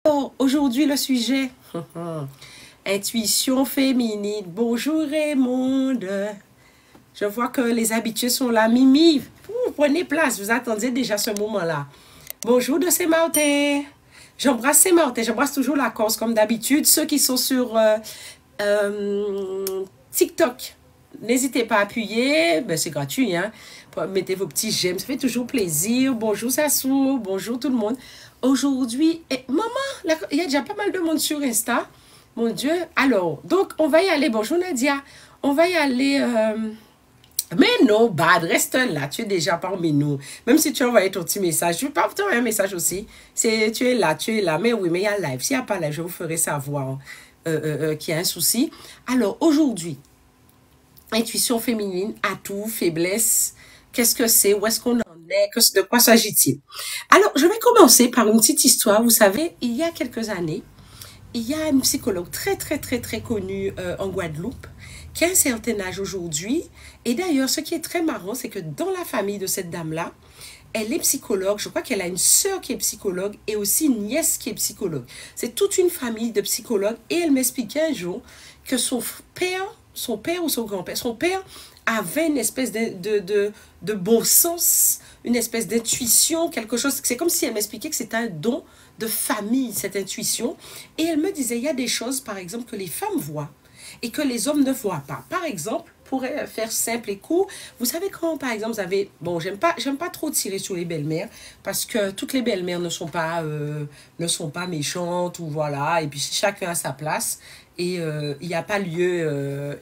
Alors, aujourd'hui, le sujet, intuition féminine. Bonjour Raymond. Je vois que les habitués sont là. Mimi, vous prenez place, vous attendiez déjà ce moment-là. Bonjour de Saint-Martin. J'embrasse Saint-Martin, j'embrasse toujours la Corse comme d'habitude. Ceux qui sont sur TikTok, n'hésitez pas à appuyer, ben, c'est gratuit, hein. Mettez vos petits j'aime, ça fait toujours plaisir. Bonjour Sassou, bonjour tout le monde. Aujourd'hui, maman, il y a déjà pas mal de monde sur Insta. Mon Dieu. Alors, donc, on va y aller. Bonjour Nadia. On va y aller. Mais non, Bad, reste là. Tu es déjà parmi nous. Même si tu as envoyé ton petit message, je vais pas t'envoyer un message aussi. Tu es là, tu es là. Mais oui, mais il y a live. S'il n'y a pas live, je vous ferai savoir qu'il y a un souci. Alors, aujourd'hui, intuition féminine, atout, faiblesse. Qu'est-ce que c'est? Où est-ce qu'on en est? De quoi s'agit-il? Alors, je vais commencer par une petite histoire. Vous savez, il y a quelques années, il y a une psychologue très connue en Guadeloupe qui a un certain âge aujourd'hui. Et d'ailleurs, ce qui est très marrant, c'est que dans la famille de cette dame-là, elle est psychologue. Je crois qu'elle a une sœur qui est psychologue et aussi une nièce qui est psychologue. C'est toute une famille de psychologues. Et elle m'expliquait un jour que son père ou son grand-père, son père avait une espèce de bon sens, une espèce d'intuition, quelque chose. C'est comme si elle m'expliquait que c'était un don de famille, cette intuition. Et elle me disait, il y a des choses, par exemple, que les femmes voient et que les hommes ne voient pas. Par exemple, pour faire simple et court, vous savez quand, par exemple, vous avez... Bon, j'aime pas trop tirer sur les belles-mères parce que toutes les belles-mères ne sont pas méchantes ou voilà. Et puis, chacun a sa place. Et il n'y a pas lieu,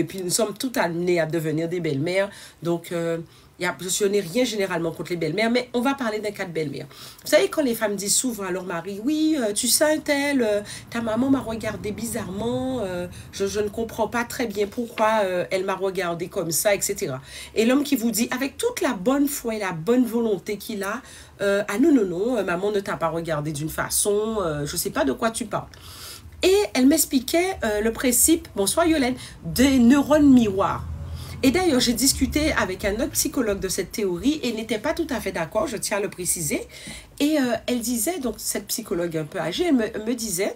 Puis nous sommes toutes amenées à devenir des belles-mères. Donc, je n'ai rien généralement contre les belles-mères, mais on va parler d'un cas de belle-mère. Vous savez, quand les femmes disent souvent à leur mari, oui, tu sais, ta maman m'a regardé bizarrement, je ne comprends pas très bien pourquoi elle m'a regardé comme ça, etc. Et l'homme qui vous dit, avec toute la bonne foi et la bonne volonté qu'il a, ah non, maman ne t'a pas regardé d'une façon, je ne sais pas de quoi tu parles. Et elle m'expliquait le principe, bonsoir Yolène, des neurones miroirs. Et d'ailleurs, j'ai discuté avec un autre psychologue de cette théorie et il n'était pas tout à fait d'accord, je tiens à le préciser. Et elle disait, donc cette psychologue un peu âgée, elle me disait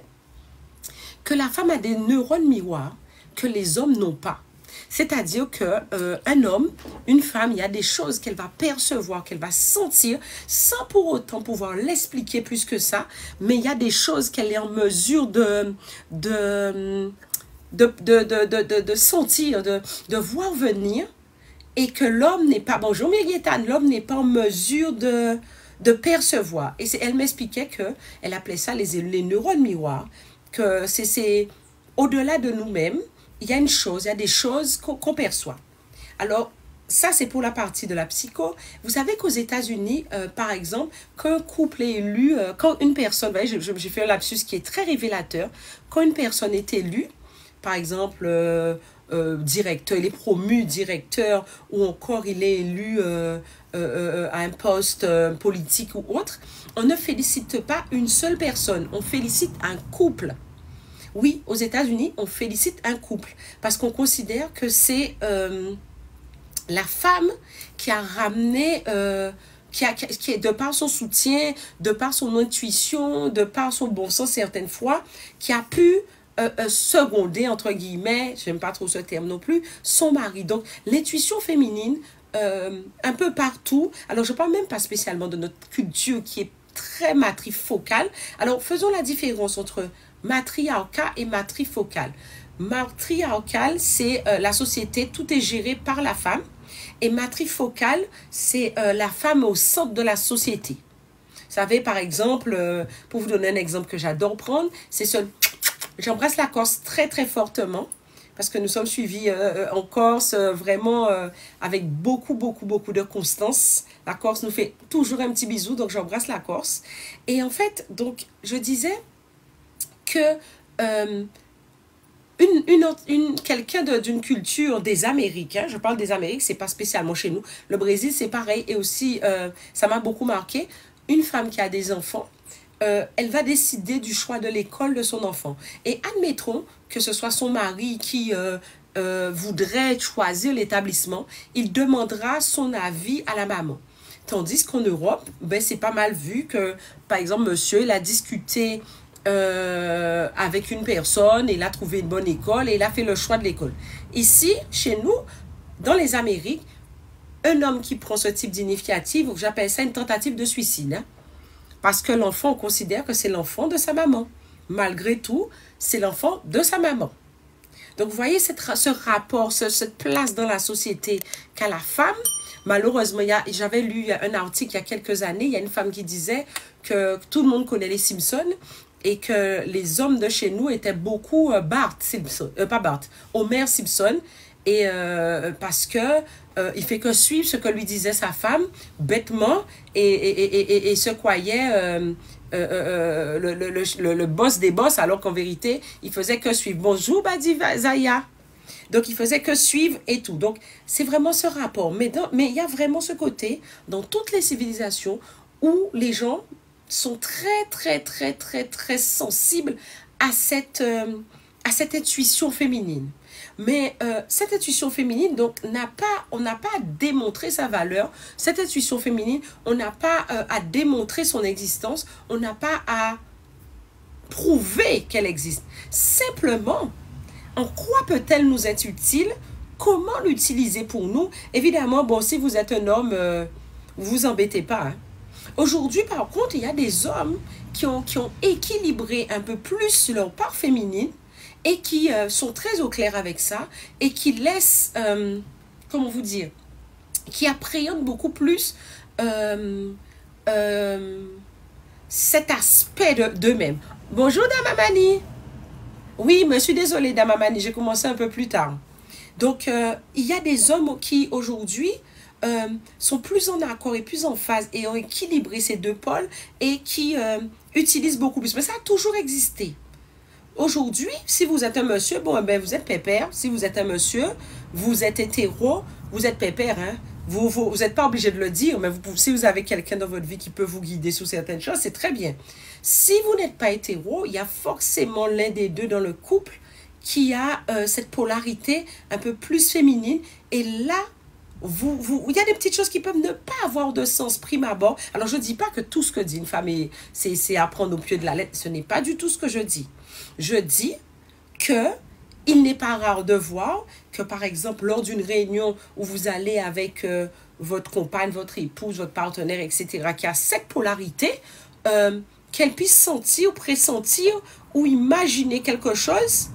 que la femme a des neurones miroirs que les hommes n'ont pas. C'est-à-dire qu'un homme, une femme, il y a des choses qu'elle va percevoir, qu'elle va sentir, sans pour autant pouvoir l'expliquer plus que ça, mais il y a des choses qu'elle est en mesure de sentir, de voir venir, et que l'homme n'est pas, bonjour Myriétane, l'homme n'est pas en mesure de percevoir. Et elle m'expliquait qu'elle appelait ça les neurones miroirs, que c'est au-delà de nous-mêmes, il y a une chose, il y a des choses qu'on perçoit. Alors, ça, c'est pour la partie de la psycho. Vous savez qu'aux États-Unis, par exemple, qu'un couple est élu, quand une personne, vous voyez, j'ai fait un lapsus qui est très révélateur, quand une personne est élue, par exemple, directeur, il est promu directeur, ou encore il est élu à un poste politique ou autre, on ne félicite pas une seule personne, on félicite un couple. Oui, aux États-Unis, on félicite un couple parce qu'on considère que c'est la femme qui a ramené, qui est de par son soutien, de par son intuition, de par son bon sens certaines fois, qui a pu seconder, entre guillemets, je n'aime pas trop ce terme non plus, son mari. Donc, l'intuition féminine, un peu partout, alors je ne parle même pas spécialement de notre culture qui est très matrifocale. Alors, faisons la différence entre matriarcat et matrifocal. Matriarcal, c'est la société, tout est géré par la femme. Et matrifocal, c'est la femme au centre de la société. Vous savez, par exemple, pour vous donner un exemple que j'adore prendre, c'est ce... J'embrasse la Corse très fortement parce que nous sommes suivis en Corse vraiment avec beaucoup de constance. La Corse nous fait toujours un petit bisou, donc j'embrasse la Corse. Et en fait, donc, je disais que quelqu'un d'une culture des Amériques, je parle des Amériques, c'est pas spécialement chez nous, le Brésil c'est pareil, et aussi ça m'a beaucoup marqué, une femme qui a des enfants, elle va décider du choix de l'école de son enfant, et admettons que ce soit son mari qui voudrait choisir l'établissement, il demandera son avis à la maman. Tandis qu'en Europe, ben, c'est pas mal vu que, par exemple, monsieur, il a discuté avec une personne, il a trouvé une bonne école et il a fait le choix de l'école. Ici, chez nous, dans les Amériques, un homme qui prend ce type d'initiative, j'appelle ça une tentative de suicide, hein, parce que l'enfant, on considère que c'est l'enfant de sa maman. Malgré tout, c'est l'enfant de sa maman. Donc, vous voyez ce rapport, cette place dans la société qu'a la femme. Malheureusement, j'avais lu un article il y a quelques années, il y a une femme qui disait que tout le monde connaît les Simpsons et que les hommes de chez nous étaient beaucoup Bart Simpson, pas Bart, Homer Simpson, et parce que il fait que suivre ce que lui disait sa femme bêtement et se croyait le boss des boss, alors qu'en vérité, il faisait que suivre. Bonjour, Badi Zaya. Donc, il faisait que suivre et tout. Donc, c'est vraiment ce rapport. Mais il y a vraiment ce côté dans toutes les civilisations où les gens sont très sensibles à cette intuition féminine. Mais cette intuition féminine, donc, on n'a pas à démontrer sa valeur. Cette intuition féminine, on n'a pas à démontrer son existence. On n'a pas à prouver qu'elle existe. Simplement, en quoi peut-elle nous être utile? Comment l'utiliser pour nous? Évidemment, bon, si vous êtes un homme, vous embêtez pas. Hein. Aujourd'hui, par contre, il y a des hommes qui ont équilibré un peu plus leur part féminine et qui sont très au clair avec ça et qui laissent, comment vous dire, qui appréhendent beaucoup plus cet aspect d'eux-mêmes. Bonjour, Damamani. Oui, mais je suis désolée, Damamani, j'ai commencé un peu plus tard. Donc, il y a des hommes qui, aujourd'hui, sont plus en accord et plus en phase et ont équilibré ces deux pôles et qui utilisent beaucoup plus. Mais ça a toujours existé. Aujourd'hui, si vous êtes un monsieur, bon, ben, vous êtes pépère. Si vous êtes un monsieur, vous êtes hétéro, vous êtes pépère. Hein? Vous n'êtes pas obligé de le dire, mais si vous avez quelqu'un dans votre vie qui peut vous guider sur certaines choses, c'est très bien. Si vous n'êtes pas hétéro, il y a forcément l'un des deux dans le couple qui a cette polarité un peu plus féminine. Et là, il y a des petites choses qui peuvent ne pas avoir de sens prime abord. Alors, je ne dis pas que tout ce que dit une femme, c'est à prendre au pied de la lettre. Ce n'est pas du tout ce que je dis. Je dis que il n'est pas rare de voir que, par exemple, lors d'une réunion où vous allez avec votre compagne, votre épouse, votre partenaire, etc., qui a cette polarité, qu'elle puisse sentir, pressentir ou imaginer quelque chose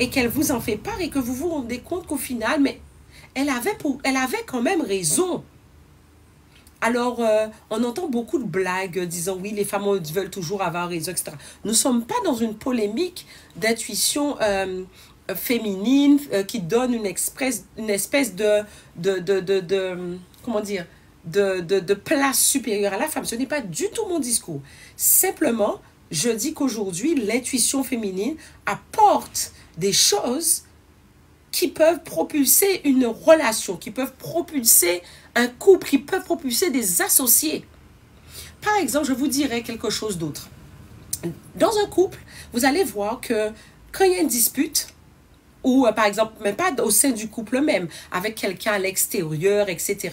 et qu'elle vous en fait part et que vous vous rendez compte qu'au final, mais elle avait quand même raison. Alors, on entend beaucoup de blagues disant, oui, les femmes veulent toujours avoir raison, etc. Nous ne sommes pas dans une polémique d'intuition féminine qui donne une espèce comment dire, de place supérieure à la femme. Ce n'est pas du tout mon discours. Simplement, je dis qu'aujourd'hui, l'intuition féminine apporte des choses qui peuvent propulser une relation, qui peuvent propulser un couple, qui peuvent propulser des associés. Par exemple, je vous dirais quelque chose d'autre. Dans un couple, vous allez voir que quand il y a une dispute, ou par exemple, même pas au sein du couple même, avec quelqu'un à l'extérieur, etc.,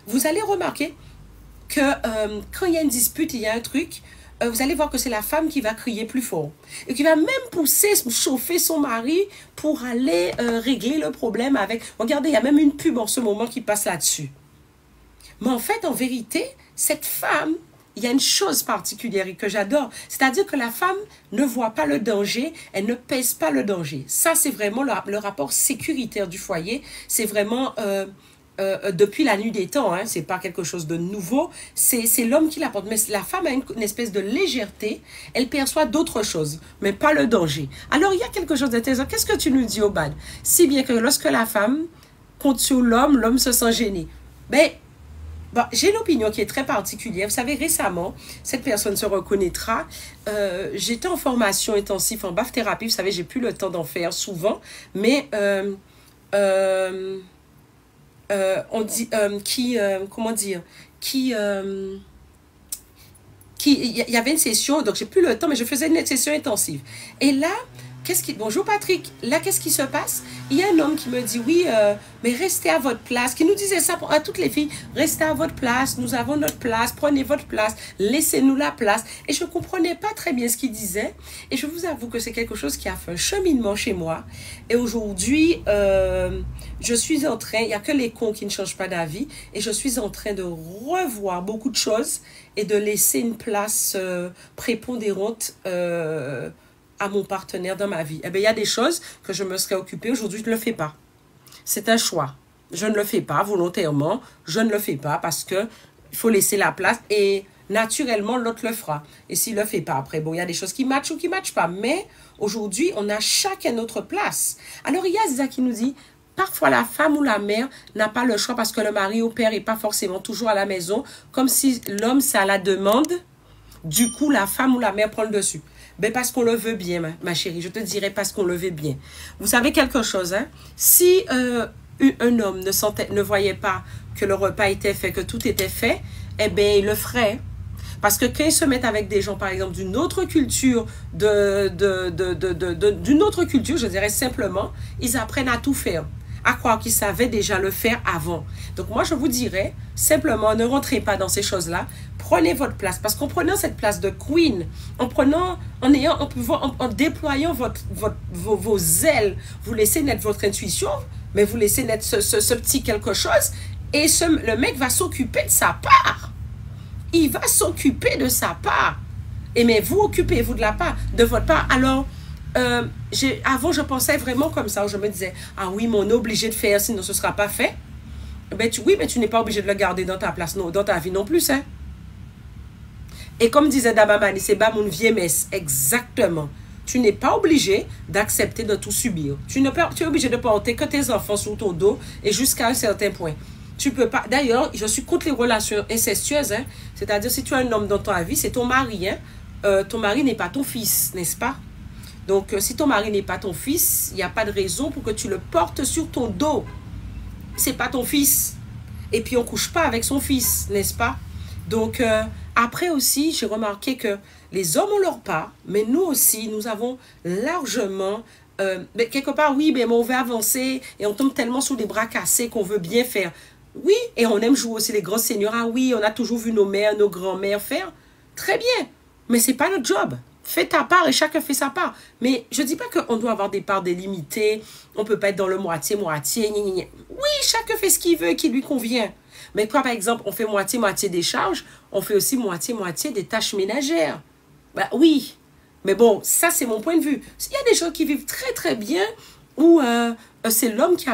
vous allez remarquer que quand il y a une dispute, il y a un truc, vous allez voir que c'est la femme qui va crier plus fort. Et qui va même pousser, chauffer son mari pour aller régler le problème avec... Regardez, il y a même une pub en ce moment qui passe là-dessus. Mais en fait, en vérité, cette femme, il y a une chose particulière et que j'adore. C'est-à-dire que la femme ne voit pas le danger, elle ne pèse pas le danger. Ça, c'est vraiment le rapport sécuritaire du foyer. C'est vraiment... depuis la nuit des temps, hein, c'est pas quelque chose de nouveau, c'est l'homme qui l'apporte. Mais la femme a une espèce de légèreté, elle perçoit d'autres choses, mais pas le danger. Alors, il y a quelque chose d'intéressant. Qu'est-ce que tu nous dis, Obad? Si bien que lorsque la femme compte sur l'homme, l'homme se sent gêné. Ben, bon, j'ai une opinion qui est très particulière. Vous savez, récemment, cette personne se reconnaîtra. J'étais en formation intensive en BAF-thérapie. Vous savez, j'ai plus le temps d'en faire souvent, mais... on dit comment dire, il y avait une session, donc j'ai plus le temps, mais je faisais une session intensive. Et là, Bonjour Patrick, là qu'est-ce qui se passe? Il y a un homme qui me dit oui, mais restez à votre place, qui nous disait ça à toutes les filles, restez à votre place, nous avons notre place, prenez votre place, laissez-nous la place. Et je ne comprenais pas très bien ce qu'il disait. Et je vous avoue que c'est quelque chose qui a fait un cheminement chez moi. Et aujourd'hui, je suis en train, il n'y a que les cons qui ne changent pas d'avis, et je suis en train de revoir beaucoup de choses et de laisser une place prépondérante à mon partenaire dans ma vie. Eh bien, il y a des choses que je me serais occupée. Aujourd'hui, je ne le fais pas. C'est un choix. Je ne le fais pas volontairement. Je ne le fais pas parce que il faut laisser la place et naturellement, l'autre le fera. Et s'il ne le fait pas après, bon, il y a des choses qui matchent ou qui ne matchent pas. Mais aujourd'hui, on a chacun notre place. Alors, il y a Zia qui nous dit, parfois la femme ou la mère n'a pas le choix parce que le mari ou père n'est pas forcément toujours à la maison, comme si l'homme, c'est à la demande. Du coup, la femme ou la mère prend le dessus. Ben parce qu'on le veut bien, ma chérie. Je te dirais parce qu'on le veut bien. Vous savez quelque chose, hein? Si un homme ne voyait pas que le repas était fait, que tout était fait, eh bien, il le ferait. Parce que quand ils se mettent avec des gens, par exemple, d'une autre culture, d'une autre culture, je dirais simplement, ils apprennent à tout faire. À croire qu'ils savaient déjà le faire avant. Donc moi, je vous dirais, simplement, ne rentrez pas dans ces choses-là. Prenez votre place. Parce qu'en prenant cette place de queen, en déployant vos ailes, vous laissez naître votre intuition, mais vous laissez naître ce petit quelque chose, et le mec va s'occuper de sa part. Il va s'occuper de sa part. Et mais vous, occupez-vous de votre part. Alors, avant, je pensais vraiment comme ça, où je me disais, ah oui, mais on est obligé de faire, sinon ce ne sera pas fait. Ben, oui, mais tu n'es pas obligé de le garder dans ta place, non, dans ta vie non plus. Hein? Et comme disait Dabamani, c'est pas mon vieille messe, exactement. Tu n'es pas obligé d'accepter de tout subir. Tu es obligé de porter que tes enfants sur ton dos et jusqu'à un certain point. Tu peux pas. D'ailleurs, je suis contre les relations incestueuses. Hein? C'est-à-dire, si tu as un homme dans ta vie, c'est ton mari. Hein? Ton mari n'est pas ton fils, n'est-ce pas? Donc, si ton mari n'est pas ton fils, il n'y a pas de raison pour que tu le portes sur ton dos. C'est pas ton fils. Et puis, on ne couche pas avec son fils, n'est-ce pas? Donc, après aussi, j'ai remarqué que les hommes ont leur part, mais nous aussi, nous avons largement... mais quelque part, oui, mais on veut avancer et on tombe tellement sous des bras cassés qu'on veut bien faire. Oui, et on aime jouer aussi les grands seigneurs. Ah oui, on a toujours vu nos mères, nos grands-mères faire. Très bien, mais ce n'est pas notre job. Fais ta part et chacun fait sa part. Mais je ne dis pas qu'on doit avoir des parts délimitées. On ne peut pas être dans le moitié-moitié. Oui, chacun fait ce qu'il veut et qui lui convient. Mais quand, par exemple, on fait moitié-moitié des charges, on fait aussi moitié-moitié des tâches ménagères. Ben oui. Mais bon, ça, c'est mon point de vue. Il y a des gens qui vivent très, très bien où c'est l'homme qui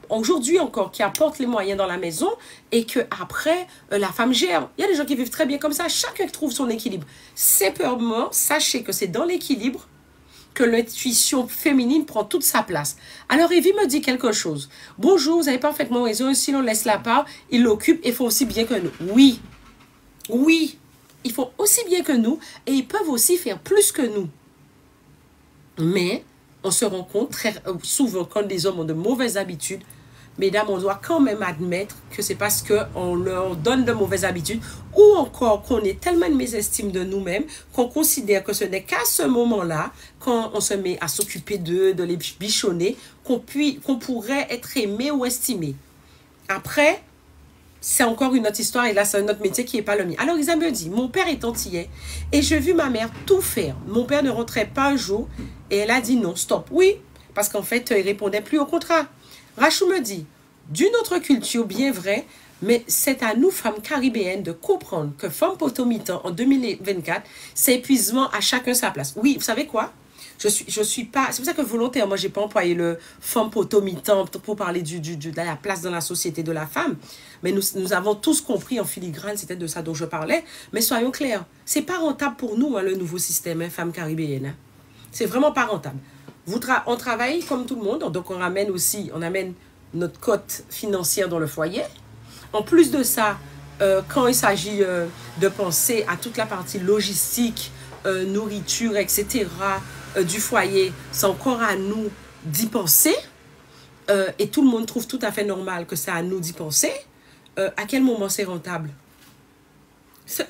aujourd'hui encore, qui apporte les moyens dans la maison et qu'après, la femme gère. Il y a des gens qui vivent très bien comme ça. Chacun trouve son équilibre. Simplement, sachez que c'est dans l'équilibre que l'intuition féminine prend toute sa place. Alors, Evie me dit quelque chose. Bonjour, vous avez parfaitement raison. Si l'on laisse la part, il l'occupe et font aussi bien que nous. Oui. Oui. Ils font aussi bien que nous et ils peuvent aussi faire plus que nous. Mais on se rend compte très souvent quand des hommes ont de mauvaises habitudes, mesdames, on doit quand même admettre que c'est parce qu'on leur donne de mauvaises habitudes ou encore qu'on est tellement de mésestime de nous-mêmes qu'on considère que ce n'est qu'à ce moment-là, quand on se met à s'occuper d'eux, de les bichonner, qu'on pourrait être aimé ou estimé. Après, c'est encore une autre histoire et là, c'est un autre métier qui n'est pas le mien. Alors, Isa me dit, mon père est antillais et j'ai vu ma mère tout faire. Mon père ne rentrait pas un jour et elle a dit non, stop. Oui, parce qu'en fait, il répondait plus au contrat. Rachou me dit, d'une autre culture, bien vrai, mais c'est à nous, femmes caribéennes, de comprendre que femme potomitan en 2024, c'est épuisement à chacun sa place. Oui, vous savez quoi? Je suis pas... C'est pour ça que volontairement, je n'ai pas employé le femme potomitan pour parler de la place dans la société de la femme. Mais nous avons tous compris en filigrane, c'était de ça dont je parlais. Mais soyons clairs, ce n'est pas rentable pour nous, hein, le nouveau système, hein, femmes caribéennes. Hein. C'est vraiment pas rentable. On travaille comme tout le monde, donc on amène notre cote financière dans le foyer. En plus de ça, quand il s'agit de penser à toute la partie logistique, nourriture, etc., du foyer, c'est encore à nous d'y penser. Et tout le monde trouve tout à fait normal que c'est à nous d'y penser. À quel moment c'est rentable?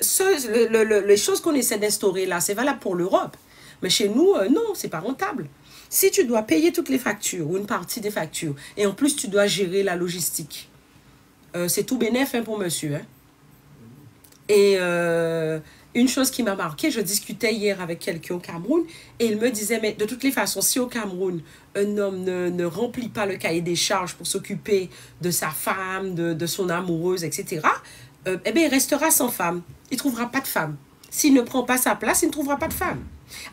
Les choses qu'on essaie d'instaurer là, c'est valable pour l'Europe. Mais chez nous, non, c'est pas rentable. Si tu dois payer toutes les factures ou une partie des factures, et en plus tu dois gérer la logistique, c'est tout bénef pour monsieur. Hein. Et une chose qui m'a marqué, je discutais hier avec quelqu'un au Cameroun et il me disait, mais de toutes les façons, si au Cameroun, un homme ne remplit pas le cahier des charges pour s'occuper de sa femme, de son amoureuse, etc., eh bien, il restera sans femme. Il ne trouvera pas de femme. S'il ne prend pas sa place, il ne trouvera pas de femme.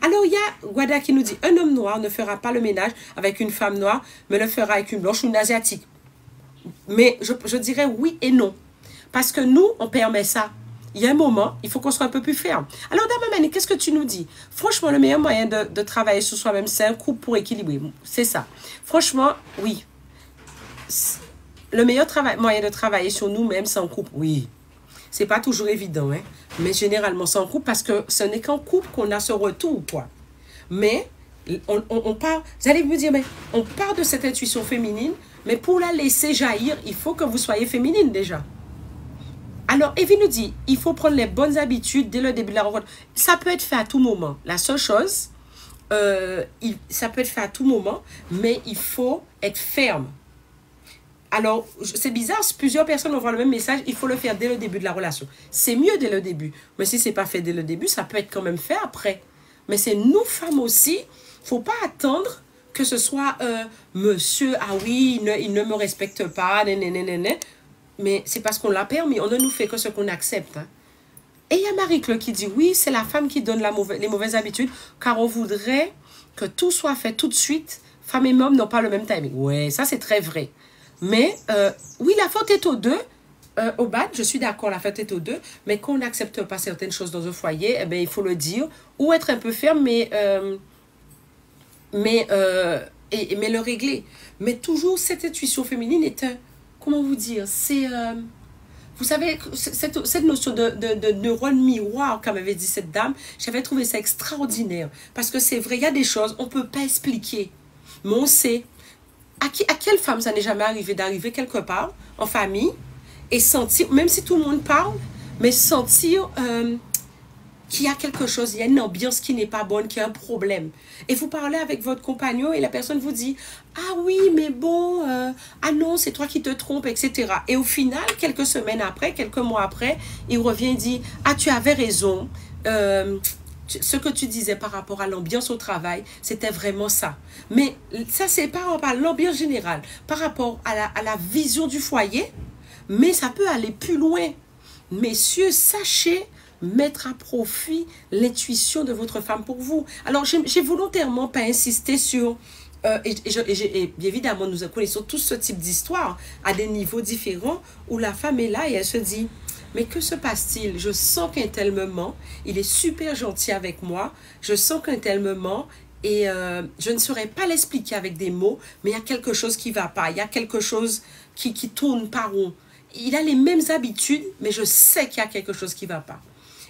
Alors, il y a Gwada qui nous dit, un homme noir ne fera pas le ménage avec une femme noire, mais le fera avec une blanche ou une asiatique. Mais je dirais oui et non. Parce que nous, on permet ça. Il y a un moment, il faut qu'on soit un peu plus ferme. Alors, Dame Mani, qu'est-ce que tu nous dis? Franchement, le meilleur moyen de travailler sur soi-même, c'est un couple pour équilibrer. C'est ça. Franchement, oui. Le meilleur moyen de travailler sur nous-mêmes, c'est en couple. Oui. C'est pas toujours évident, hein. Mais généralement, c'est en couple parce que ce n'est qu'en couple qu'on a ce retour, quoi. Mais, on part, vous allez me dire, mais on part de cette intuition féminine, mais pour la laisser jaillir, il faut que vous soyez féminine déjà. Alors, Evie nous dit, il faut prendre les bonnes habitudes dès le début de la rencontre. Ça peut être fait à tout moment. La seule chose, ça peut être fait à tout moment, mais il faut être ferme. Alors, c'est bizarre, plusieurs personnes vont voir le même message, il faut le faire dès le début de la relation. C'est mieux dès le début. Mais si ce n'est pas fait dès le début, ça peut être quand même fait après. Mais c'est nous, femmes aussi, il ne faut pas attendre que ce soit monsieur, ah oui, il ne me respecte pas, nénénénéné. Mais c'est parce qu'on l'a permis, on ne nous fait que ce qu'on accepte. Hein. Et il y a Marie-Claude qui dit, oui, c'est la femme qui donne les mauvaises habitudes, car on voudrait que tout soit fait tout de suite. Femme et homme n'ont pas le même timing. Ouais, ça c'est très vrai. Mais, oui, la faute est aux deux. Au bas, je suis d'accord, la faute est aux deux. Mais quand on n'accepte pas certaines choses dans un foyer, eh bien, il faut le dire. Ou être un peu ferme, mais le régler. Mais toujours, cette intuition féminine est un... Comment vous dire? C'est... vous savez, cette notion de neurone miroir, comme avait dit cette dame, j'avais trouvé ça extraordinaire. Parce que c'est vrai, il y a des choses, on ne peut pas expliquer. Mais on sait... À quelle femme ça n'est jamais arrivé d'arriver quelque part, en famille, et sentir, même si tout le monde parle, mais sentir qu'il y a quelque chose, il y a une ambiance qui n'est pas bonne, qu'il y a un problème. Et vous parlez avec votre compagnon et la personne vous dit « Ah oui, mais bon, ah non, c'est toi qui te trompes, etc. » Et au final, quelques semaines après, quelques mois après, il revient et dit « Ah, tu avais raison. Ce que tu disais par rapport à l'ambiance au travail, c'était vraiment ça. » Mais ça, c'est par rapport à l'ambiance générale, par rapport à la vision du foyer, mais ça peut aller plus loin. Messieurs, sachez mettre à profit l'intuition de votre femme pour vous. Alors, j'ai volontairement pas insisté sur... et évidemment, nous connaissons tous ce type d'histoire à des niveaux différents où la femme est là et elle se dit... Mais que se passe-t-il? Je sens qu'un tel me ment. Il est super gentil avec moi. Je sens qu'un tel me ment. Et je ne saurais pas l'expliquer avec des mots. Mais il y a quelque chose qui ne va pas. Il y a quelque chose qui tourne par rond. Il a les mêmes habitudes. Mais je sais qu'il y a quelque chose qui ne va pas.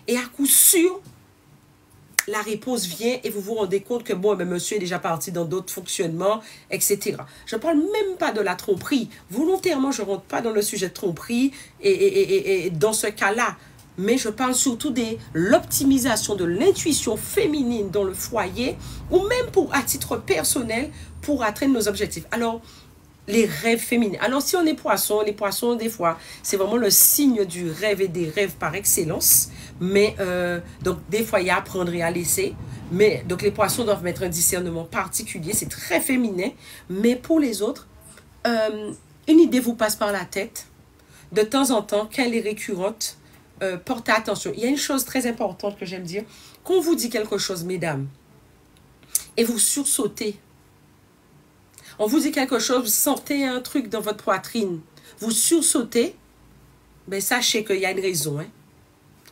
Et à coup sûr, la réponse vient et vous vous rendez compte que bon, ben, monsieur est déjà parti dans d'autres fonctionnements, etc. Je ne parle même pas de la tromperie. Volontairement, je ne rentre pas dans le sujet de tromperie et dans ce cas-là. Mais je parle surtout de l'optimisation de l'intuition féminine dans le foyer ou même à titre personnel pour atteindre nos objectifs. Alors, les rêves féminins. Alors, si on est poisson, les poissons, des fois, c'est vraiment le signe du rêve et des rêves par excellence. Mais, donc, des fois, il y a à prendre et à laisser. Mais, donc, les poissons doivent mettre un discernement particulier. C'est très féminin. Mais pour les autres, une idée vous passe par la tête. De temps en temps, quand elle est récurrente, portez attention. Il y a une chose très importante que j'aime dire. Quand on vous dit quelque chose, mesdames, et vous sursautez, on vous dit quelque chose, vous sentez un truc dans votre poitrine, vous sursautez, ben sachez qu'il y a une raison. Hein?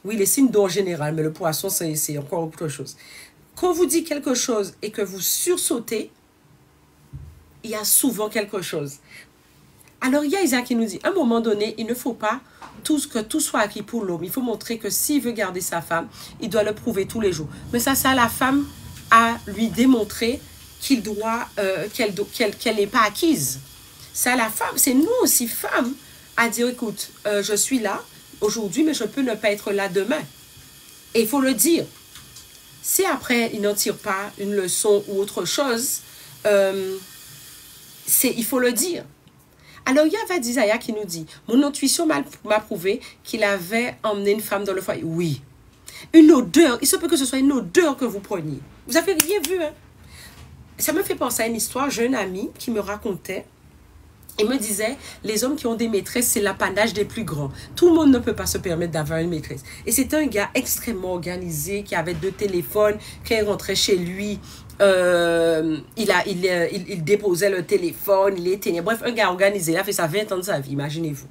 Oui, les signes d'eau en général, mais le poisson, c'est encore autre chose. Quand on vous dit quelque chose et que vous sursautez, il y a souvent quelque chose. Alors, il y a Isaac qui nous dit, à un moment donné, il ne faut pas que tout soit acquis pour l'homme. Il faut montrer que s'il veut garder sa femme, il doit le prouver tous les jours. Mais ça, c'est à la femme à lui démontrer qu'elle n'est pas acquise. C'est à la femme, c'est nous aussi, femmes, à dire, écoute, je suis là aujourd'hui, mais je peux ne pas être là demain. Et il faut le dire. Si après, il n'en tire pas une leçon ou autre chose, il faut le dire. Alors, il y a Vadizaya qui nous dit, mon intuition m'a prouvé qu'il avait emmené une femme dans le foyer. Oui. Une odeur, il se peut que ce soit une odeur que vous preniez. Vous n'avez rien vu, hein? Ça me fait penser à une histoire. J'ai un ami qui me racontait, il me disait, les hommes qui ont des maîtresses, c'est l'apanage des plus grands. Tout le monde ne peut pas se permettre d'avoir une maîtresse. Et c'est un gars extrêmement organisé, qui avait 2 téléphones, quand il rentrait chez lui, il déposait le téléphone, il éteignait. Bref, un gars organisé, il a fait ça 20 ans de sa vie, imaginez-vous.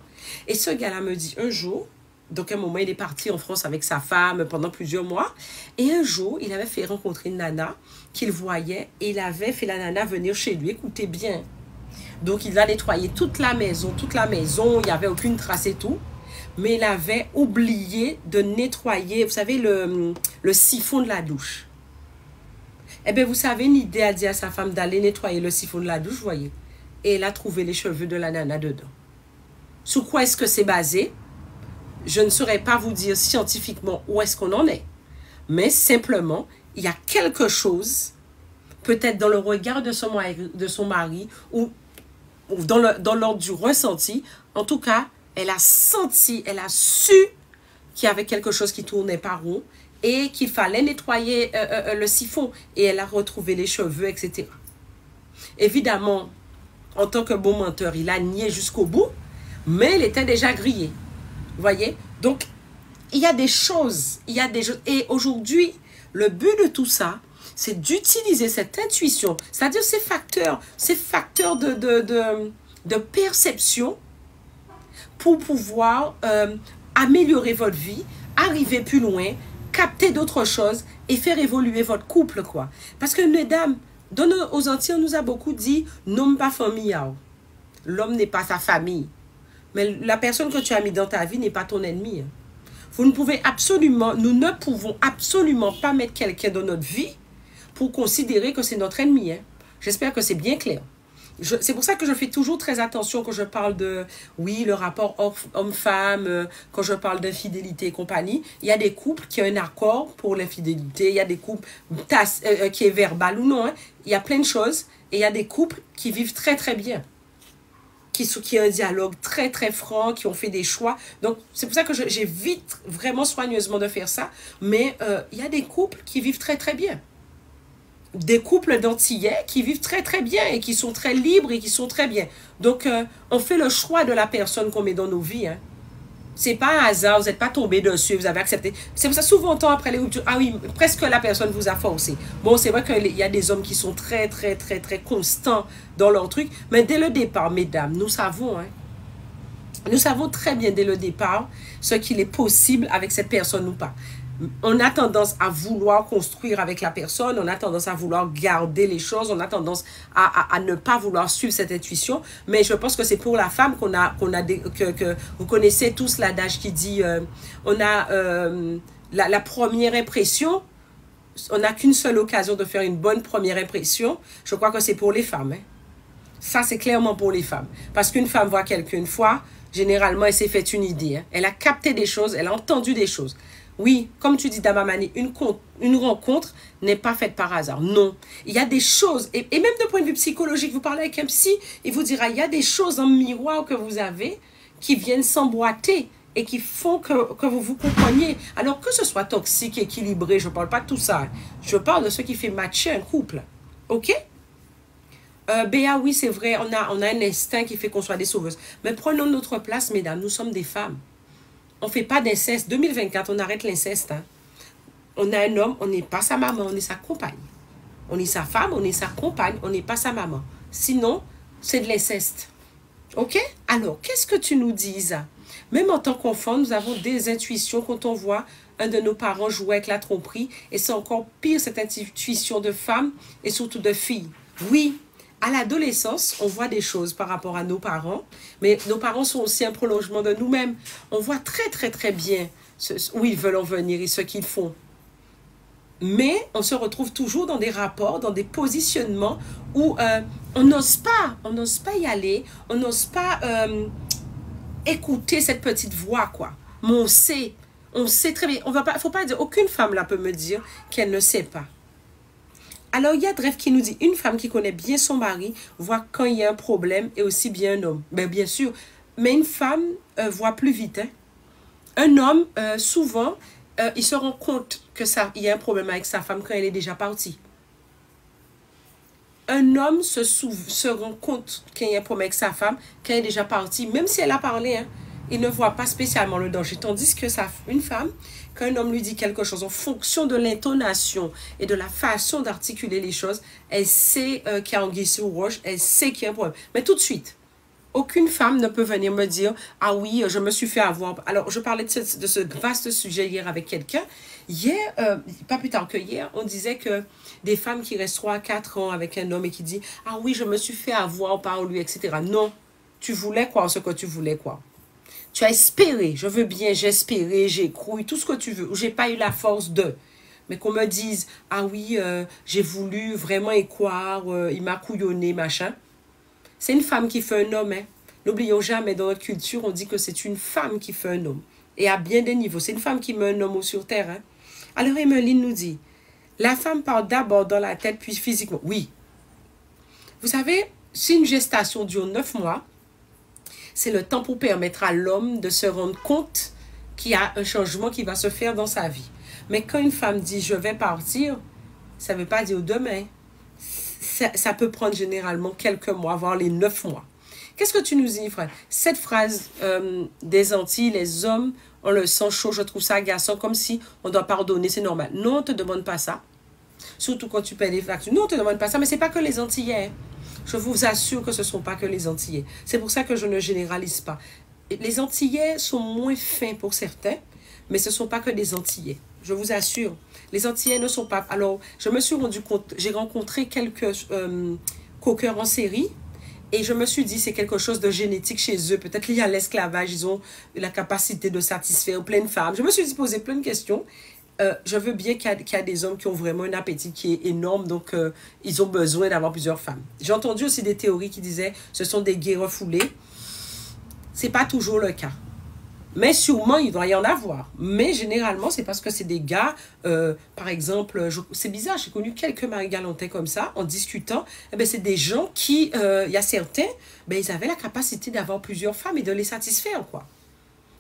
Et ce gars-là me dit, un jour, donc à un moment, il est parti en France avec sa femme pendant plusieurs mois. Et un jour, il avait fait rencontrer une nana qu'il voyait et il avait fait la nana venir chez lui. Écoutez bien. Donc, il a nettoyé toute la maison. Il n'y avait aucune trace et tout. Mais il avait oublié de nettoyer, vous savez, le siphon de la douche. Eh bien, vous savez, une idée a dit à sa femme d'aller nettoyer le siphon de la douche, vous voyez. Et elle a trouvé les cheveux de la nana dedans. Sur quoi est-ce que c'est basé? Je ne saurais pas vous dire scientifiquement où est-ce qu'on en est. Mais simplement, il y a quelque chose, peut-être dans le regard de son mari ou dans l'ordre du ressenti. En tout cas, elle a senti, elle a su qu'il y avait quelque chose qui tournait pas rond et qu'il fallait nettoyer le siphon. Et elle a retrouvé les cheveux, etc. Évidemment, en tant que bon menteur, il a nié jusqu'au bout, mais il était déjà grillé. Vous voyez? Donc, il y a des choses. Et aujourd'hui, le but de tout ça, c'est d'utiliser cette intuition, c'est-à-dire ces facteurs de perception pour pouvoir améliorer votre vie, arriver plus loin, capter d'autres choses et faire évoluer votre couple, quoi. Parce que, mesdames, aux Antilles, on nous a beaucoup dit « N'homme pas famille ». L'homme n'est pas sa famille. Mais la personne que tu as mis dans ta vie n'est pas ton ennemi. Nous ne pouvons absolument pas mettre quelqu'un dans notre vie pour considérer que c'est notre ennemi. J'espère que c'est bien clair. C'est pour ça que je fais toujours très attention quand je parle de, oui, le rapport homme-femme, quand je parle d'infidélité et compagnie. Il y a des couples qui ont un accord pour l'infidélité, il y a des couples qui est verbal ou non. Il y a plein de choses et il y a des couples qui vivent très très bien. Qui ont un dialogue très très franc, qui ont fait des choix. Donc, c'est pour ça que j'évite vraiment soigneusement de faire ça. Mais il y a des couples qui vivent très très bien. Des couples d'Antillais qui vivent très très bien et qui sont très libres et qui sont très bien. Donc, on fait le choix de la personne qu'on met dans nos vies. C'est pas un hasard, vous n'êtes pas tombé dessus, vous avez accepté. C'est pour ça, souvent, temps après les ruptures, ah oui, presque la personne vous a forcé. Bon, c'est vrai qu'il y a des hommes qui sont très, très, très, très constants dans leur truc. Mais dès le départ, mesdames, nous savons, nous savons très bien dès le départ ce qu'il est possible avec cette personne ou pas. On a tendance à vouloir construire avec la personne, on a tendance à vouloir garder les choses, on a tendance à ne pas vouloir suivre cette intuition. Mais je pense que c'est pour la femme que vous connaissez tous l'adage qui dit on a la première impression, on n'a qu'une seule occasion de faire une bonne première impression. Je crois que c'est pour les femmes. Ça, c'est clairement pour les femmes. Parce qu'une femme voit quelqu'un une fois, généralement, elle s'est fait une idée. Elle a capté des choses, elle a entendu des choses. Oui, comme tu dis, Damamani, une rencontre n'est pas faite par hasard. Non. Il y a des choses, et même de point de vue psychologique, vous parlez avec un psy, il vous dira, il y a des choses en miroir que vous avez qui viennent s'emboîter et qui font que vous vous compreniez. Alors que ce soit toxique, équilibré, je ne parle pas de tout ça. Je parle de ce qui fait matcher un couple. OK? Béa, oui, c'est vrai, on a un instinct qui fait qu'on soit des sauveuses. Mais prenons notre place, mesdames, nous sommes des femmes. On ne fait pas d'inceste. 2024, on arrête l'inceste. On a un homme, on n'est pas sa maman, on est sa compagne. On est sa femme, on est sa compagne, on n'est pas sa maman. Sinon, c'est de l'inceste. OK? Alors, qu'est-ce que tu nous dis, Isa? Même en tant qu'enfant, nous avons des intuitions quand on voit un de nos parents jouer avec la tromperie. Et c'est encore pire, cette intuition de femme et surtout de fille. Oui, à l'adolescence, on voit des choses par rapport à nos parents, mais nos parents sont aussi un prolongement de nous-mêmes. On voit très, très, très bien où ils veulent en venir et ce qu'ils font. Mais on se retrouve toujours dans des rapports, dans des positionnements où on n'ose pas y aller, on n'ose pas écouter cette petite voix, quoi. Mais on sait très bien. Faut pas dire, aucune femme là peut me dire qu'elle ne sait pas. Alors, il y a Drev qui nous dit, une femme qui connaît bien son mari voit quand il y a un problème et aussi bien un homme. Ben, bien sûr, mais une femme voit plus vite. Hein. Un homme, souvent, il se rend compte qu'il y a un problème avec sa femme quand elle est déjà partie. Un homme se rend compte qu'il y a un problème avec sa femme quand elle est déjà partie, même si elle a parlé, hein, il ne voit pas spécialement le danger. Tandis que une femme, quand un homme lui dit quelque chose, en fonction de l'intonation et de la façon d'articuler les choses, elle sait qu'il y a anguille sous roche, elle sait qu'il y a un problème. Mais tout de suite, aucune femme ne peut venir me dire « Ah oui, je me suis fait avoir. » Alors, je parlais de ce vaste sujet hier avec quelqu'un. Hier, pas plus tard que hier, on disait que des femmes qui restent 3 à 4 ans avec un homme et qui disent « Ah oui, je me suis fait avoir par lui, etc. » Non, tu voulais quoi, ce que tu voulais quoi. Tu as espéré, je veux bien, j'ai espéré, j'ai cru, tout ce que tu veux. J'ai pas eu la force de. Mais qu'on me dise « Ah oui, j'ai voulu vraiment y croire, il m'a couillonné, machin. » C'est une femme qui fait un homme. Hein. N'oublions jamais, dans notre culture, on dit que c'est une femme qui fait un homme. Et à bien des niveaux. C'est une femme qui met un homme sur terre. Hein. Alors, Emeline nous dit, la femme parle d'abord dans la tête, puis physiquement. Oui. Vous savez, si une gestation dure 9 mois, c'est le temps pour permettre à l'homme de se rendre compte qu'il y a un changement qui va se faire dans sa vie. Mais quand une femme dit « je vais partir », ça ne veut pas dire demain. Ça peut prendre généralement quelques mois, voire les 9 mois. Qu'est-ce que tu nous dis, frère? Cette phrase des Antilles, les hommes ont le sang chaud, je trouve ça agaçant, comme si on doit pardonner, c'est normal. Non, on ne te demande pas ça. Surtout quand tu paies des factures. Non, on ne te demande pas ça, mais ce n'est pas que les Antillais. Je vous assure que ce ne sont pas que les Antillais. C'est pour ça que je ne généralise pas. Les Antillais sont moins fins pour certains, mais ce ne sont pas que des Antillais. Je vous assure. Les Antillais ne sont pas... Alors, je me suis rendu compte, j'ai rencontré quelques coqueurs en série et je me suis dit, c'est quelque chose de génétique chez eux. Peut-être lié à l'esclavage, ils ont la capacité de satisfaire plein de femmes. Je me suis posé plein de questions. Je veux bien qu'il y a des hommes qui ont vraiment un appétit qui est énorme, donc ils ont besoin d'avoir plusieurs femmes. J'ai entendu aussi des théories qui disaient ce sont des gays refoulés. Ce n'est pas toujours le cas. Mais sûrement, il doit y en avoir. Mais généralement, c'est parce que c'est des gars, par exemple, c'est bizarre, j'ai connu quelques Marie-Galantais comme ça, en discutant, eh c'est des gens qui, il y a certains, ils avaient la capacité d'avoir plusieurs femmes et de les satisfaire, quoi.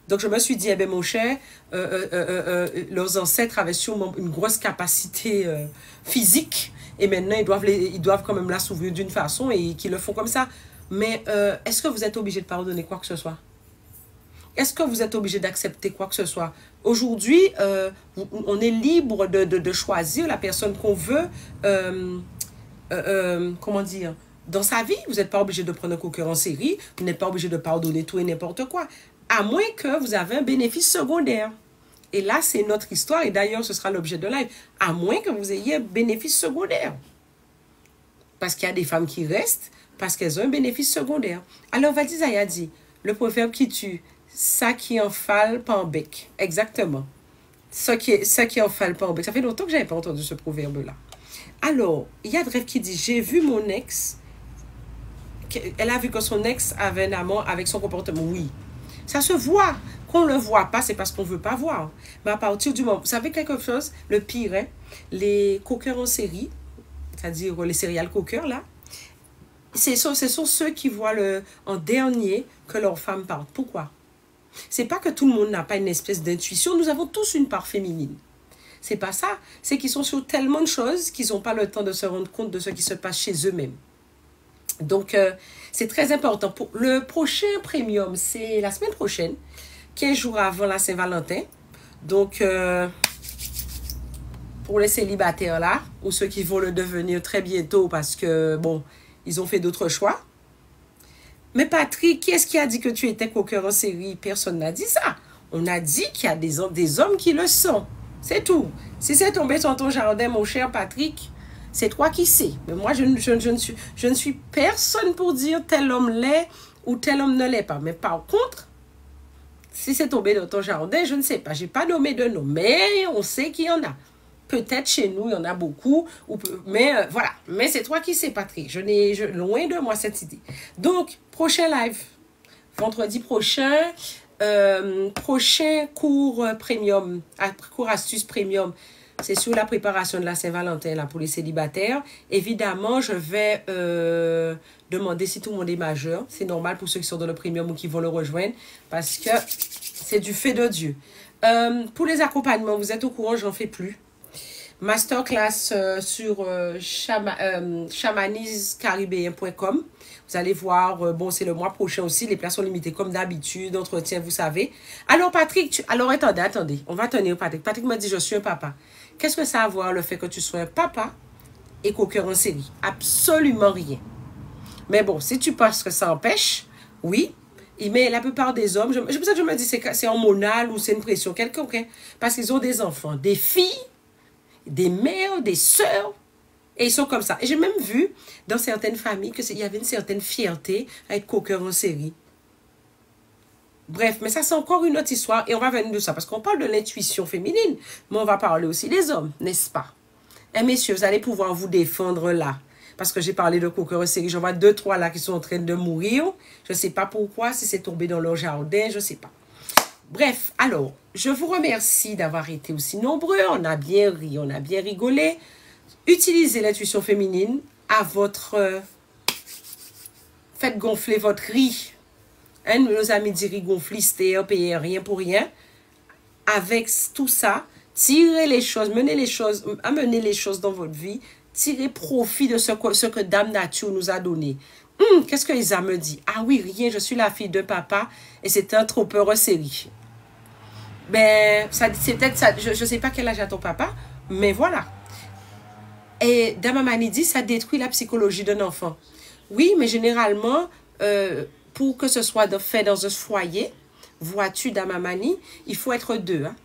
Donc, je me suis dit, mon cher, leurs ancêtres avaient sûrement une grosse capacité physique, et maintenant, ils doivent quand même la s'ouvrir d'une façon et qu'ils le font comme ça. Mais est-ce que vous êtes obligé de pardonner quoi que ce soit? Est-ce que vous êtes obligé d'accepter quoi que ce soit? Aujourd'hui, on est libre de choisir la personne qu'on veut, comment dire, dans sa vie. Vous n'êtes pas obligé de prendre un coqueur en série, vous n'êtes pas obligé de pardonner tout et n'importe quoi, à moins que vous avez un bénéfice secondaire. Et là, c'est notre histoire, et d'ailleurs, ce sera l'objet de live, à moins que vous ayez un bénéfice secondaire. Parce qu'il y a des femmes qui restent, parce qu'elles ont un bénéfice secondaire. Alors, Vadizaya dit, le proverbe qui tue, ça qui en fale pas en bec. Exactement. Ça qui en fale pas en bec. Ça fait longtemps que je n'avais pas entendu ce proverbe-là. Alors, il y a Drev qui dit, j'ai vu mon ex. Elle a vu que son ex avait un amant avec son comportement. Oui. Ça se voit. Qu'on ne le voit pas, c'est parce qu'on ne veut pas voir. Mais à partir du moment... Vous savez quelque chose? Le pire, hein? Les coqueurs en série, c'est-à-dire les serial coqueurs, là, ce sont ceux qui voient en dernier que leur femme parle. Pourquoi? C'est pas que tout le monde n'a pas une espèce d'intuition. Nous avons tous une part féminine. C'est pas ça. C'est qu'ils sont sur tellement de choses qu'ils n'ont pas le temps de se rendre compte de ce qui se passe chez eux-mêmes. Donc, c'est très important. Pour le prochain premium, c'est la semaine prochaine, 15 jours avant la Saint-Valentin. Donc, pour les célibataires là, ou ceux qui vont le devenir très bientôt parce que, bon, ils ont fait d'autres choix. Mais Patrick, qui est-ce qui a dit que tu étais coqueur en série? Personne n'a dit ça. On a dit qu'il y a des hommes qui le sont. C'est tout. Si c'est tombé sur ton jardin, mon cher Patrick, c'est toi qui sais. Mais moi, je ne suis personne pour dire tel homme l'est ou tel homme ne l'est pas. Mais par contre, si c'est tombé dans ton jardin, je ne sais pas. Je n'ai pas nommé de nom. Mais on sait qu'il y en a. Peut-être chez nous, il y en a beaucoup. Mais voilà. Mais c'est toi qui sais, Patrick. Loin de moi cette idée. Donc, prochain live. Vendredi prochain. Prochain cours premium. Cours astuce premium. c'est sur la préparation de la Saint-Valentin là pour les célibataires. Évidemment, je vais demander si tout le monde est majeur. C'est normal pour ceux qui sont dans le premium ou qui vont le rejoindre parce que c'est du fait de Dieu. Pour les accompagnements, vous êtes au courant, j'en fais plus. Masterclass sur chamaniscaribéen.com. Vous allez voir, bon, c'est le mois prochain aussi. Les places sont limitées comme d'habitude. Entretien, vous savez. Alors, Patrick, alors attendez. On va tenir Patrick. Patrick m'a dit, je suis un papa. Qu'est-ce que ça a à voir le fait que tu sois un papa et coqueur en série? Absolument rien. Mais bon, si tu penses que ça empêche, oui. Mais la plupart des hommes, je me dis c'est hormonal ou c'est une pression quelconque. Hein, parce qu'ils ont des enfants, des filles, des mères, des sœurs. Et ils sont comme ça. Et j'ai même vu dans certaines familles qu'il y avait une certaine fierté à être coqueur en série. Bref, mais ça c'est encore une autre histoire. Et on va venir de ça. Parce qu'on parle de l'intuition féminine. Mais on va parler aussi des hommes, n'est-ce pas? Et messieurs, vous allez pouvoir vous défendre là. Parce que j'ai parlé de coqueur en série. J'en vois 2, 3 là qui sont en train de mourir. Je ne sais pas pourquoi. Si c'est tombé dans leur jardin, je ne sais pas. Bref, alors, je vous remercie d'avoir été aussi nombreux. On a bien ri, on a bien rigolé. Utilisez l'intuition féminine à votre... faites gonfler votre riz. Un de nos amis dit riz gonflisté, payez rien pour rien. Avec tout ça, tirez les choses, amenez les choses dans votre vie. Tirez profit de ce que Dame Nature nous a donné. Qu'est-ce que Isa me dit? Ah oui, rien, je suis la fille de papa et c'est un trompeur en série. Ben, c'est peut-être ça. Je ne sais pas quel âge a ton papa, mais voilà. Et Dame Amani dit, ça détruit la psychologie d'un enfant. Oui, mais généralement, pour que ce soit fait dans un foyer, vois-tu, Dame Amani, il faut être 2. Hein.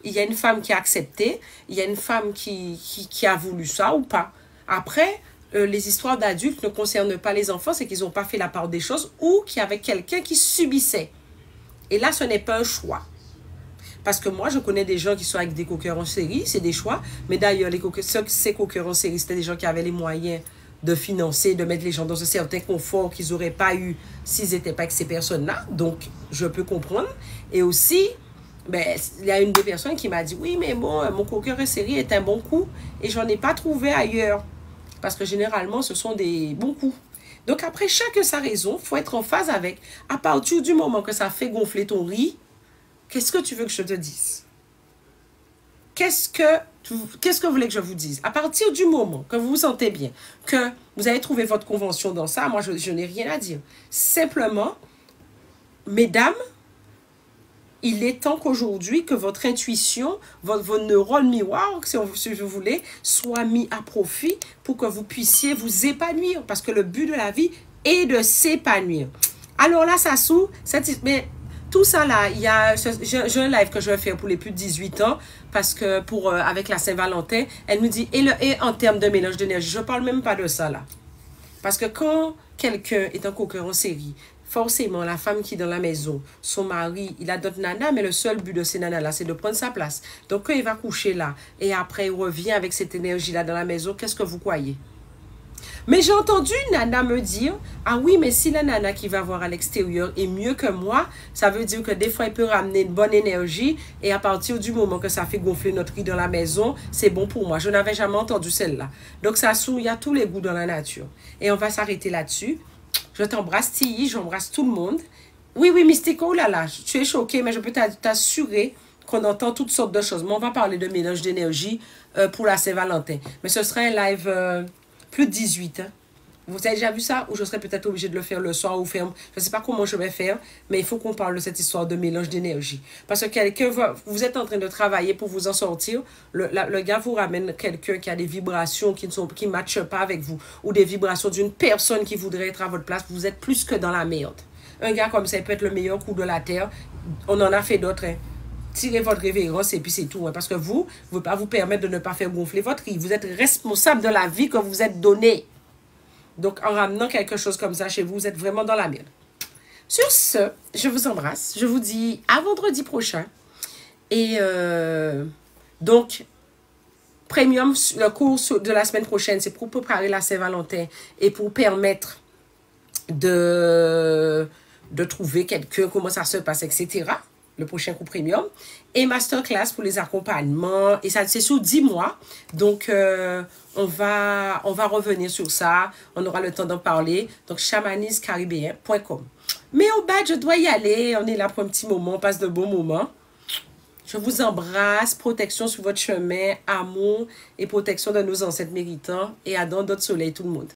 Il y a une femme qui a accepté, il y a une femme qui a voulu ça ou pas. Après, les histoires d'adultes ne concernent pas les enfants, c'est qu'ils n'ont pas fait la part des choses ou qu'il y avait quelqu'un qui subissait. Et là, ce n'est pas un choix. Parce que moi, je connais des gens qui sont avec des coqueurs en série, c'est des choix. Mais d'ailleurs, ces coqueurs en série, c'était des gens qui avaient les moyens de financer, de mettre les gens dans un certain confort qu'ils n'auraient pas eu s'ils n'étaient pas avec ces personnes-là. Donc, je peux comprendre. Et aussi, ben, il y a une des personnes qui m'a dit, oui, mais bon, mon coqueur en série est un bon coup et je n'en ai pas trouvé ailleurs. Parce que généralement, ce sont des bons coups. Donc, après, chacun sa raison, il faut être en phase avec. À partir du moment que ça fait gonfler ton riz, qu'est-ce que tu veux que je te dise? Qu'est-ce que vous voulez que je vous dise? À partir du moment que vous vous sentez bien, que vous avez trouvé votre convention dans ça, moi, je n'ai rien à dire. Simplement, mesdames, il est temps qu'aujourd'hui, que votre intuition, vos neurones miroirs, si vous voulez, soient mis à profit pour que vous puissiez vous épanouir. Parce que le but de la vie est de s'épanouir. Alors là, ça s'ouvre. Mais tout ça là, j'ai un live que je vais faire pour les plus de 18 ans. Parce que avec la Saint-Valentin, elle nous dit, et en termes de mélange d'énergie, je ne parle même pas de ça là. Parce que quand quelqu'un est un coqueur en série, forcément, la femme qui est dans la maison, son mari, il a d'autres nanas, mais le seul but de ces nanas-là, c'est de prendre sa place. Donc, quand il va coucher là, et après, il revient avec cette énergie-là dans la maison, qu'est-ce que vous croyez? Mais j'ai entendu une nana me dire, ah oui, mais si la nana qui va voir à l'extérieur est mieux que moi, ça veut dire que des fois, il peut ramener une bonne énergie, et à partir du moment que ça fait gonfler notre riz dans la maison, c'est bon pour moi. Je n'avais jamais entendu celle-là. Donc, ça il y a tous les goûts dans la nature. Et on va s'arrêter là-dessus. Je t'embrasse, Tilly, j'embrasse tout le monde. Oui, Mystico, oh là là, tu es choqué, mais je peux t'assurer qu'on entend toutes sortes de choses. Mais on va parler de mélange d'énergie pour la Saint-Valentin. Mais ce serait un live plus de 18. Hein. Vous avez déjà vu ça? Ou je serais peut-être obligée de le faire le soir ou faire... Je ne sais pas comment je vais faire, mais il faut qu'on parle de cette histoire de mélange d'énergie. Parce que quelqu'un vous êtes en train de travailler pour vous en sortir. Le gars vous ramène quelqu'un qui a des vibrations qui ne matchent pas avec vous. Ou des vibrations d'une personne qui voudrait être à votre place. Vous êtes plus que dans la merde. Un gars comme ça, il peut être le meilleur coup de la terre. On en a fait d'autres. Hein. Tirez votre révérence et puis c'est tout. Hein, parce que vous ne pouvez pas vous permettre de ne pas faire gonfler votre riz. Vous êtes responsable de la vie que vous êtes donnée. Donc, en ramenant quelque chose comme ça chez vous, vous êtes vraiment dans la merde. Sur ce, je vous embrasse. Je vous dis à vendredi prochain. Et donc, Premium, le cours de la semaine prochaine, c'est pour préparer la Saint-Valentin et pour permettre de trouver quelqu'un, comment ça se passe, etc. Le prochain cours Premium. et masterclass pour les accompagnements. Et ça, c'est sur 10 mois. Donc, on va revenir sur ça. On aura le temps d'en parler. Donc, chamaniscaribéen.com. Mais au bas, je dois y aller. On est là pour un petit moment. On passe de bons moments. Je vous embrasse. Protection sur votre chemin. Amour et protection de nos ancêtres méritants. Et Adam, d'autres soleil, tout le monde.